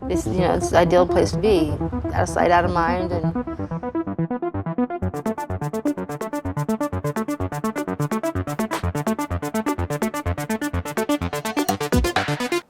It's the ideal place to be, out of sight, out of mind, and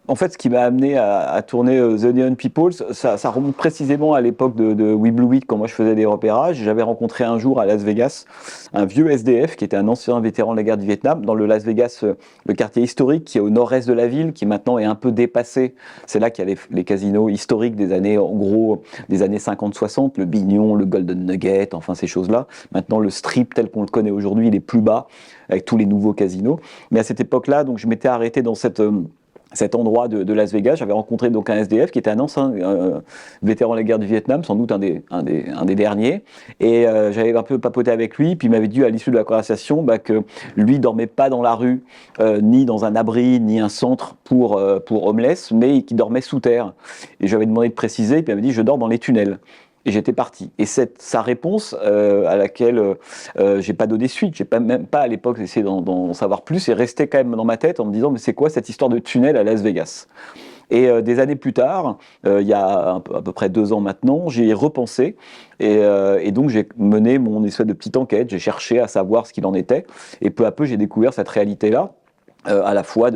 En fait, ce qui m'a amené à tourner The Neon People, ça remonte précisément à l'époque de We Blue It, quand moi je faisais des repérages. J'avais rencontré un jour à Las Vegas un vieux SDF qui était un ancien vétéran de la guerre du Vietnam, dans le Las Vegas, le quartier historique qui est au nord-est de la ville, qui maintenant est un peu dépassé. C'est là qu'il y a les casinos historiques des années, en gros, des années 50-60, le Bignon, le Golden Nugget, enfin ces choses-là. Maintenant, le strip tel qu'on le connaît aujourd'hui, il est plus bas, avec tous les nouveaux casinos. Mais à cette époque-là, donc je m'étais arrêté dans cet endroit de Las Vegas. J'avais rencontré donc un SDF qui était un ancien vétéran de la guerre du Vietnam, sans doute un des derniers. Et j'avais un peu papoté avec lui, puis il m'avait dit à l'issue de la conversation que lui dormait pas dans la rue, ni dans un abri, ni un centre pour homeless, mais qu'il dormait sous terre. Et j'avais demandé de préciser, puis il m'avait dit je dors dans les tunnels. Et j'étais parti. Et sa réponse, à laquelle j'ai pas donné suite, même pas à l'époque essayé d'en savoir plus, est restée quand même dans ma tête en me disant mais c'est quoi cette histoire de tunnel à Las Vegas? Et des années plus tard, il y a à peu près 2 ans maintenant, j'y ai repensé et donc j'ai mené mon espèce de petite enquête, j'ai cherché à savoir ce qu'il en était et peu à peu j'ai découvert cette réalité-là. À la fois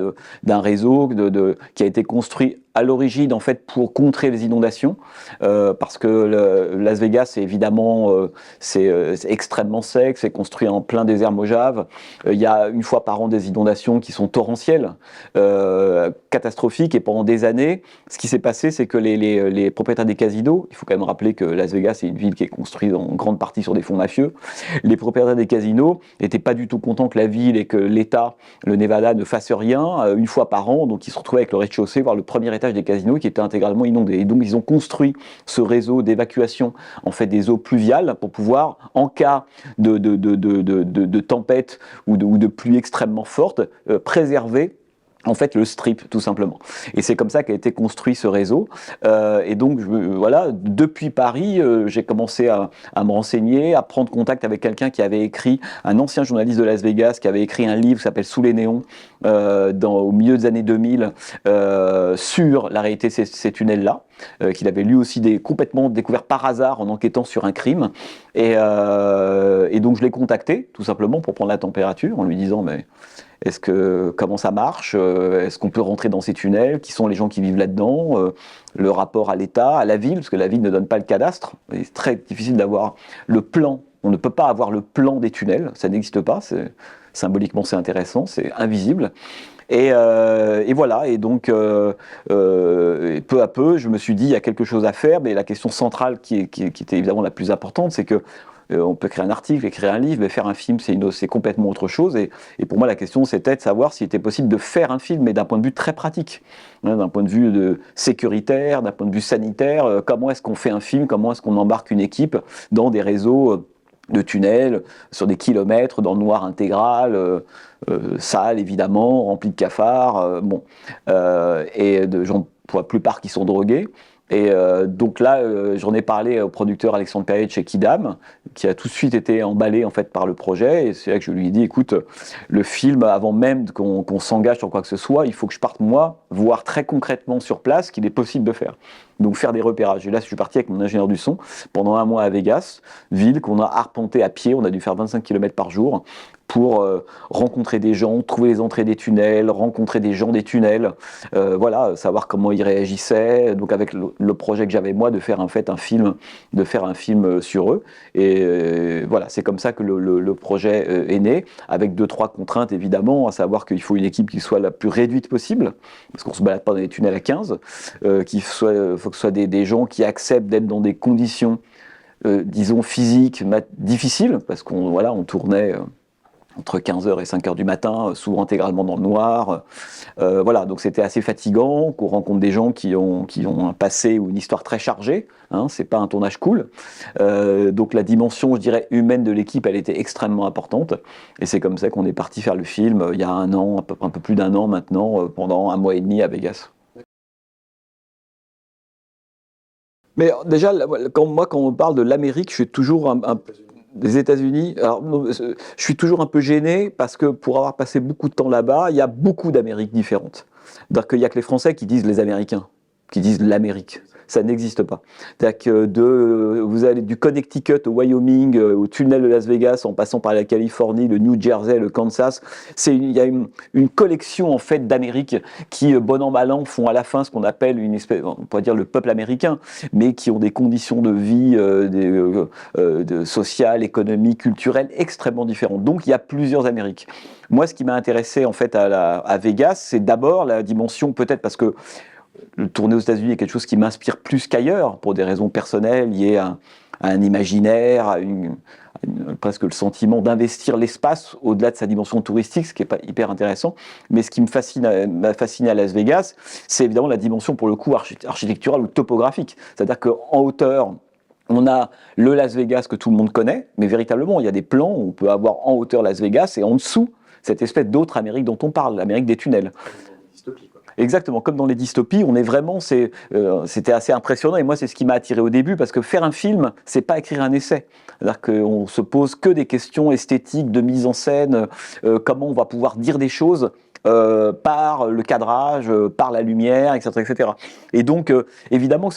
d'un réseau qui a été construit à l'origine en fait pour contrer les inondations, parce que Las Vegas évidemment c'est extrêmement sec, c'est construit en plein désert Mojave. Il y a une fois par an des inondations qui sont torrentielles, catastrophiques, et pendant des années, ce qui s'est passé, c'est que les propriétaires des casinos, il faut quand même rappeler que Las Vegas est une ville qui est construite en grande partie sur des fonds mafieux, les propriétaires des casinos n'étaient pas du tout contents que la ville et que l'État, le Nevada, ne fasse rien une fois par an, donc ils se retrouvaient avec le rez-de-chaussée, voire le premier étage des casinos qui était intégralement inondé. Et donc ils ont construit ce réseau d'évacuation en fait des eaux pluviales pour pouvoir, en cas de tempête ou de pluie extrêmement forte, préserver en fait le strip tout simplement. Et c'est comme ça qu'a été construit ce réseau. Et donc voilà, depuis Paris, j'ai commencé à me renseigner, à prendre contact avec quelqu'un qui avait écrit, un ancien journaliste de Las Vegas, qui avait écrit un livre qui s'appelle Sous les néons, au milieu des années 2000, sur la réalité de ces tunnels-là, qu'il avait lui aussi complètement découvert par hasard en enquêtant sur un crime. Et donc je l'ai contacté tout simplement pour prendre la température en lui disant mais comment ça marche, est-ce qu'on peut rentrer dans ces tunnels, qui sont les gens qui vivent là-dedans, le rapport à l'État, à la ville, parce que la ville ne donne pas le cadastre, et c'est très difficile d'avoir le plan, on ne peut pas avoir le plan des tunnels, ça n'existe pas, symboliquement c'est intéressant, c'est invisible. Et voilà, et donc peu à peu, je me suis dit, il y a quelque chose à faire, mais la question centrale qui était évidemment la plus importante, c'est que on peut créer un article, écrire un livre, mais faire un film, c'est complètement autre chose. Et pour moi, la question, c'était de savoir s'il était possible de faire un film, mais d'un point de vue très pratique, d'un point de vue sécuritaire, d'un point de vue sanitaire. Comment est-ce qu'on fait un film? Comment est-ce qu'on embarque une équipe dans des réseaux de tunnels, sur des kilomètres, dans le noir intégral, sale évidemment, rempli de cafards, et de gens pour la plupart qui sont drogués. Et donc là, j'en ai parlé au producteur Alexandre Perrier de chez Kidam, qui a tout de suite été emballé en fait par le projet. Et c'est là que je lui ai dit, écoute, le film, avant même qu'on s'engage sur quoi que ce soit, il faut que je parte moi, voir très concrètement sur place ce qu'il est possible de faire. Donc faire des repérages. Et là, je suis parti avec mon ingénieur du son pendant un mois à Vegas, ville qu'on a arpenté à pied. On a dû faire 25 km par jour pour rencontrer des gens, trouver les entrées des tunnels, rencontrer des gens des tunnels, voilà, savoir comment ils réagissaient. Donc avec le projet que j'avais moi de faire un film sur eux. Et voilà, c'est comme ça que le projet est né, avec 2-3 contraintes évidemment, à savoir qu'il faut une équipe qui soit la plus réduite possible, parce qu'on se balade pas dans les tunnels à 15, faut que ce soit des gens qui acceptent d'être dans des conditions, disons physiques, difficiles, parce on tournait entre 15h et 5h du matin, souvent intégralement dans le noir. Voilà, donc c'était assez fatigant, qu'on rencontre des gens qui ont un passé ou une histoire très chargée, hein, c'est pas un tournage cool. Donc la dimension, je dirais, humaine de l'équipe, elle était extrêmement importante. Et c'est comme ça qu'on est parti faire le film il y a un an, un peu plus d'un an maintenant, pendant un mois et demi à Vegas. Mais déjà, quand on parle de l'Amérique, je suis toujours des États-Unis. Alors, je suis toujours un peu gêné parce que pour avoir passé beaucoup de temps là-bas, il y a beaucoup d'Amériques différentes. C'est-à-dire qu'il n'y a que les Français qui disent les Américains. qui disent l'Amérique. Ça n'existe pas. C'est-à-dire que vous allez du Connecticut au Wyoming, au tunnel de Las Vegas, en passant par la Californie, le New Jersey, le Kansas. Il y a une collection en fait d'Amérique qui, bon an mal an, font à la fin ce qu'on appelle une espèce, on pourrait dire le peuple américain, mais qui ont des conditions de vie sociales, économiques, culturelles extrêmement différentes. Donc il y a plusieurs Amériques. Moi, ce qui m'a intéressé en fait à Vegas, c'est d'abord la dimension, peut-être parce que le tourner aux États-Unis est quelque chose qui m'inspire plus qu'ailleurs, pour des raisons personnelles liées à un imaginaire, presque le sentiment d'investir l'espace au-delà de sa dimension touristique, ce qui n'est pas hyper intéressant. Mais ce qui m'a fasciné à Las Vegas, c'est évidemment la dimension, pour le coup, architecturale ou topographique. C'est-à-dire qu'en hauteur, on a le Las Vegas que tout le monde connaît, mais véritablement, il y a des plans où on peut avoir en hauteur Las Vegas et en dessous, cette espèce d'autre Amérique dont on parle, l'Amérique des tunnels. Exactement, comme dans les dystopies, on est vraiment, c'était assez impressionnant et moi c'est ce qui m'a attiré au début parce que faire un film, c'est pas écrire un essai. C'est-à-dire qu'on se pose que des questions esthétiques, de mise en scène, comment on va pouvoir dire des choses par le cadrage, par la lumière, etc., etc. Et donc, évidemment,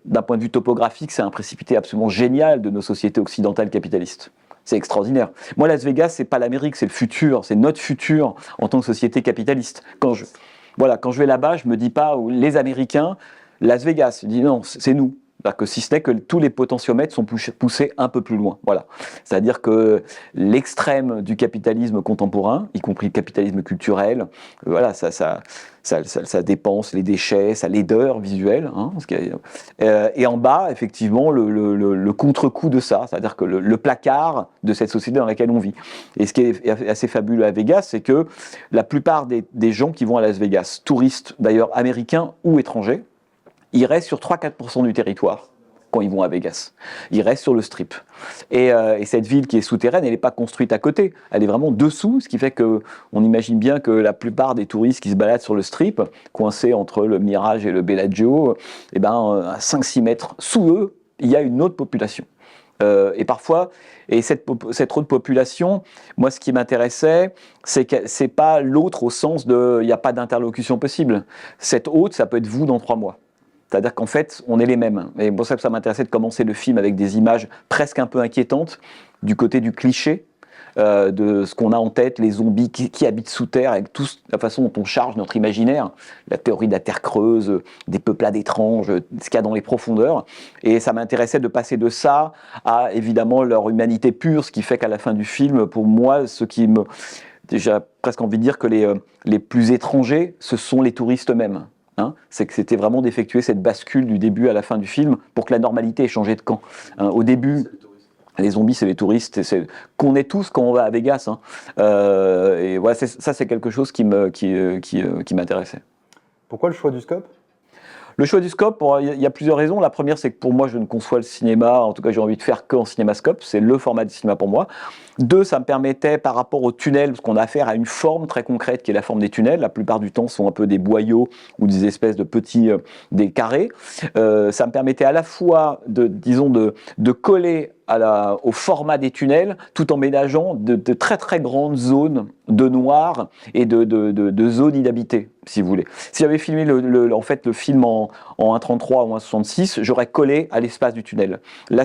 d'un point de vue topographique, c'est un précipité absolument génial de nos sociétés occidentales capitalistes. C'est extraordinaire. Moi, Las Vegas, c'est pas l'Amérique, c'est le futur, c'est notre futur en tant que société capitaliste. Quand je vais là-bas, je me dis pas les Américains, Las Vegas. Je dis non, c'est nous. C'est-à-dire que si ce n'est que tous les potentiomètres sont poussés un peu plus loin. Voilà. C'est-à-dire que l'extrême du capitalisme contemporain, y compris le capitalisme culturel, voilà, ça dépense les déchets, ça laideur visuelle. Hein, et en bas, effectivement, le contre-coup de ça, c'est-à-dire que le placard de cette société dans laquelle on vit. Et ce qui est assez fabuleux à Vegas, c'est que la plupart des gens qui vont à Las Vegas, touristes d'ailleurs américains ou étrangers, ils restent sur 3-4% du territoire quand ils vont à Vegas. Ils restent sur le strip. Et cette ville qui est souterraine, elle n'est pas construite à côté. Elle est vraiment dessous, ce qui fait qu'on imagine bien que la plupart des touristes qui se baladent sur le strip, coincés entre le Mirage et le Bellagio, à 5-6 mètres sous eux, il y a une autre population. Et parfois, cette autre population, moi ce qui m'intéressait, c'est que c'est pas l'autre au sens de il n'y a pas d'interlocution possible. Cette autre, ça peut être vous dans 3 mois. C'est-à-dire qu'en fait, on est les mêmes. Et c'est pour ça que ça m'intéressait de commencer le film avec des images presque un peu inquiétantes, du côté du cliché, de ce qu'on a en tête, les zombies qui habitent sous terre, avec la façon dont on charge notre imaginaire, la théorie de la terre creuse, des peuplades étranges, ce qu'il y a dans les profondeurs. Et ça m'intéressait de passer de ça à, évidemment, leur humanité pure, ce qui fait qu'à la fin du film, pour moi, j'ai presque envie de dire que les plus étrangers, ce sont les touristes eux-mêmes. Hein, c'est que c'était vraiment d'effectuer cette bascule du début à la fin du film pour que la normalité ait changé de camp. Hein, au début, les zombies, c'est les touristes, qu'on est tous quand on va à Vegas. Hein. Et voilà, ça, c'est quelque chose qui m'intéressait. Pourquoi le choix du scope ? Le choix du scope, il y a plusieurs raisons. La première, c'est que pour moi, je ne conçois le cinéma, en tout cas j'ai envie de faire qu'en cinémascope, c'est le format de cinéma pour moi. 2, ça me permettait par rapport aux tunnels, parce qu'on a affaire à une forme très concrète qui est la forme des tunnels, la plupart du temps sont un peu des boyaux ou des espèces de petits, des carrés. Ça me permettait à la fois de coller au format des tunnels, tout en ménageant de très très grandes zones de noir et de zones inhabitées, si vous voulez. Si j'avais filmé en fait, le film en 1.33 ou 1.66, j'aurais collé à l'espace du tunnel. Là,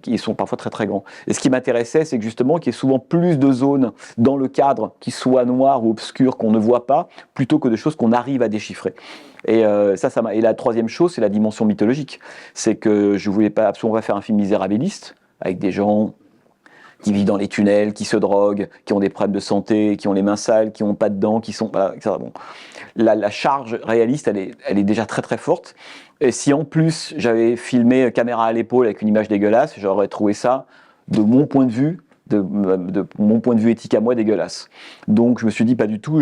ils sont parfois très très grands. Et ce qui m'intéressait, c'est que justement, qu'il y ait souvent plus de zones dans le cadre qui soient noires ou obscures qu'on ne voit pas, plutôt que de choses qu'on arrive à déchiffrer. Et et la troisième chose, c'est la dimension mythologique. C'est que je voulais absolument pas faire un film misérabiliste, avec des gens qui vivent dans les tunnels, qui se droguent, qui ont des problèmes de santé, qui ont les mains sales, qui n'ont pas de dents, qui sont... Voilà, etc. Bon. La charge réaliste, elle est déjà très très forte. Et si en plus j'avais filmé caméra à l'épaule avec une image dégueulasse, j'aurais trouvé ça, de mon point de vue, de mon point de vue éthique à moi, dégueulasse. Donc je me suis dit pas du tout,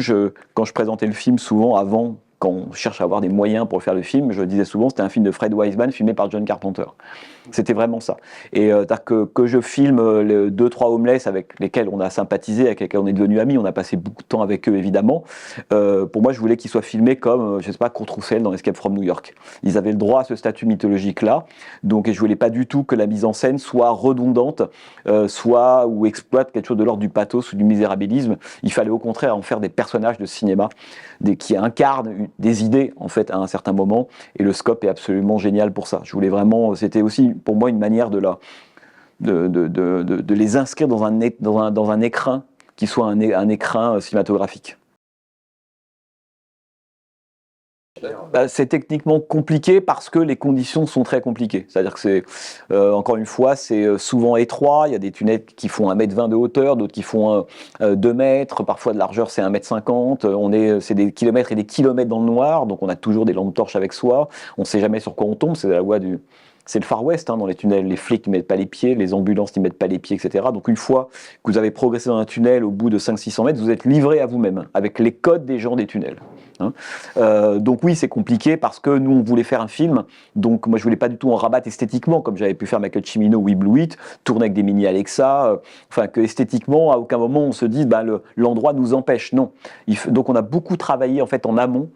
quand je présentais le film souvent avant, quand on cherche à avoir des moyens pour faire le film, je disais souvent c'était un film de Fred Wiseman filmé par John Carpenter. C'était vraiment ça. Et que je filme 2-3 homeless avec lesquels on a sympathisé, avec lesquels on est devenus amis, on a passé beaucoup de temps avec eux évidemment. Pour moi, je voulais qu'ils soient filmés comme, je sais pas, Kurt Russell dans Escape from New York. Ils avaient le droit à ce statut mythologique-là. Donc, je voulais pas du tout que la mise en scène soit redondante, ou exploite quelque chose de l'ordre du pathos ou du misérabilisme. Il fallait au contraire en faire des personnages de cinéma, qui incarnent des idées en fait à un certain moment, et le scope est absolument génial pour ça. Je voulais vraiment, c'était aussi pour moi une manière de les inscrire dans un écrin qui soit un écrin cinématographique. C'est techniquement compliqué parce que les conditions sont très compliquées. C'est-à-dire que c'est, encore une fois, c'est souvent étroit. Il y a des tunnels qui font 1,20 m de hauteur, d'autres qui font 2 mètres. Parfois de largeur, c'est 1,50 m. C'est des kilomètres et des kilomètres dans le noir. Donc on a toujours des lampes torches avec soi. On ne sait jamais sur quoi on tombe. C'est la loi du... C'est le Far West dans les tunnels, les flics n'y mettent pas les pieds, les ambulances n'y mettent pas les pieds, etc. Donc une fois que vous avez progressé dans un tunnel au bout de 500-600 mètres, vous êtes livré à vous-même, avec les codes des gens des tunnels. Donc oui, c'est compliqué parce que nous, on voulait faire un film, donc moi je voulais pas du tout en rabattre esthétiquement, comme j'avais pu faire Michael Cimino ou Blue It, tourner avec des mini Alexa, enfin que esthétiquement, à aucun moment on se dise l'endroit nous empêche, non. Donc on a beaucoup travaillé en fait en amont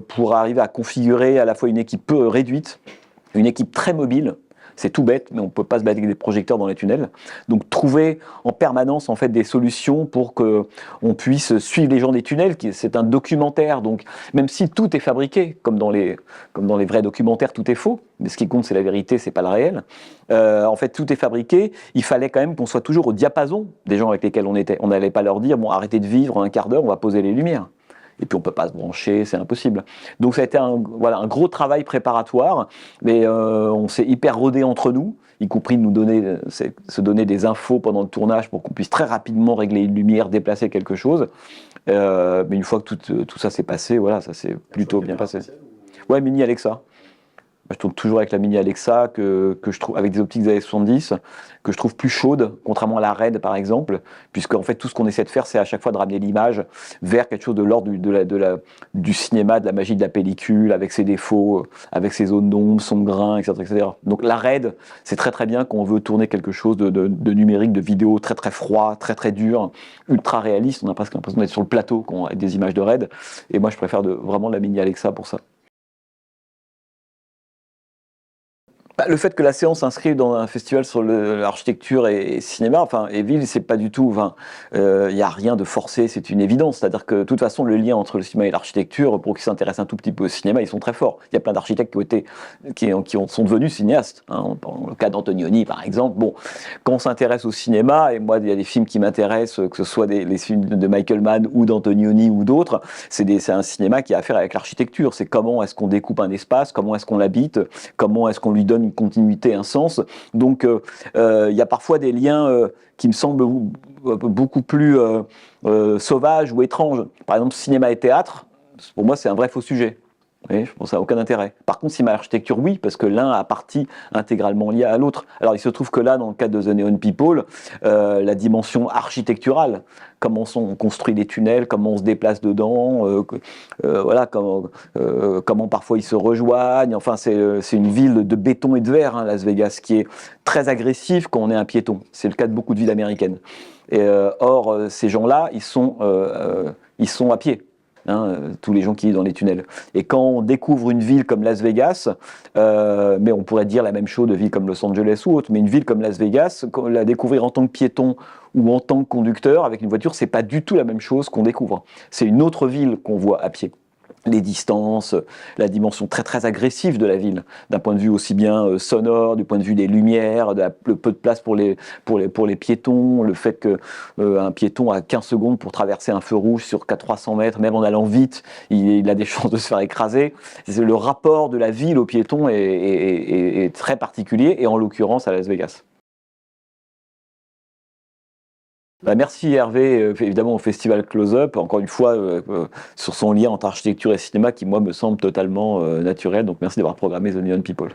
pour arriver à configurer à la fois une équipe peu réduite, une équipe très mobile. C'est tout bête, mais on ne peut pas se battre avec des projecteurs dans les tunnels. Donc trouver en permanence en fait des solutions pour qu'on puisse suivre les gens des tunnels. C'est un documentaire, donc même si tout est fabriqué, comme dans les vrais documentaires, tout est faux. Mais ce qui compte, c'est la vérité, c'est pas le réel. En fait, tout est fabriqué. Il fallait quand même qu'on soit toujours au diapason des gens avec lesquels on était. On n'allait pas leur dire bon, arrêtez de vivre un quart d'heure, on va poser les lumières. Et puis on ne peut pas se brancher, c'est impossible. Donc ça a été un gros travail préparatoire, mais on s'est hyper rodé entre nous, y compris de se donner des infos pendant le tournage pour qu'on puisse très rapidement régler une lumière, déplacer quelque chose. Mais une fois que tout ça s'est passé, voilà, ça s'est plutôt bien passé. Ouais, mini Alexa. Je tourne toujours avec la mini Alexa que je trouve avec des optiques des années 70 que je trouve plus chaude, contrairement à la RED par exemple, puisque en fait tout ce qu'on essaie de faire, c'est à chaque fois de ramener l'image vers quelque chose de l'ordre du cinéma, de la magie de la pellicule, avec ses défauts, avec ses zones d'ombre, son grain, etc., etc. Donc la RED, c'est très très bien quand on veut tourner quelque chose de numérique, de vidéo très très froid, très très dur, ultra réaliste. On a presque l'impression d'être sur le plateau quand on a des images de RED. Et moi, je préfère vraiment la mini Alexa pour ça. Le fait que la séance s'inscrive dans un festival sur l'architecture et cinéma, et ville, c'est pas du tout, il n'y a rien de forcé, c'est une évidence. C'est-à-dire que de toute façon, le lien entre le cinéma et l'architecture, pour qu'ils s'intéressent un tout petit peu au cinéma, ils sont très forts. Il y a plein d'architectes qui sont devenus cinéastes. Dans le cas d'Antonioni, par exemple. Bon, quand on s'intéresse au cinéma, et moi, il y a des films qui m'intéressent, que ce soit les films de Michael Mann ou d'Antonioni ou d'autres, c'est un cinéma qui a affaire avec l'architecture. C'est comment est-ce qu'on découpe un espace, comment est-ce qu'on l'habite, comment est-ce qu'on lui donne une continuité, un sens. Donc il y a parfois des liens qui me semblent beaucoup plus sauvages ou étranges. Par exemple, cinéma et théâtre, pour moi c'est un vrai faux sujet. Oui, je pense que ça n'a aucun intérêt. Par contre, cinéma et architecture, oui, parce que l'un a partie intégralement liée à l'autre. Alors, il se trouve que là, dans le cadre de The Neon People, la dimension architecturale, comment on construit les tunnels, comment on se déplace dedans, voilà, comment parfois ils se rejoignent. Enfin, c'est une ville de béton et de verre, Las Vegas, qui est très agressive quand on est un piéton. C'est le cas de beaucoup de villes américaines. Or, ces gens-là, ils sont à pied. Tous les gens qui vivent dans les tunnels. Et quand on découvre une ville comme Las Vegas, mais on pourrait dire la même chose de villes comme Los Angeles ou autre, mais une ville comme Las Vegas, la découvrir en tant que piéton ou en tant que conducteur avec une voiture, c'est pas du tout la même chose qu'on découvre. C'est une autre ville qu'on voit à pied. Les distances, la dimension très très agressive de la ville, d'un point de vue aussi bien sonore, du point de vue des lumières, le peu de place pour les piétons, le fait qu'un piéton a 15 secondes pour traverser un feu rouge sur 300 mètres, même en allant vite, il a des chances de se faire écraser. Le rapport de la ville au piéton est très particulier, et en l'occurrence à Las Vegas. Merci Hervé, évidemment au Festival Close-Up, encore une fois sur son lien entre architecture et cinéma qui moi me semble totalement naturel, donc merci d'avoir programmé The Neon People.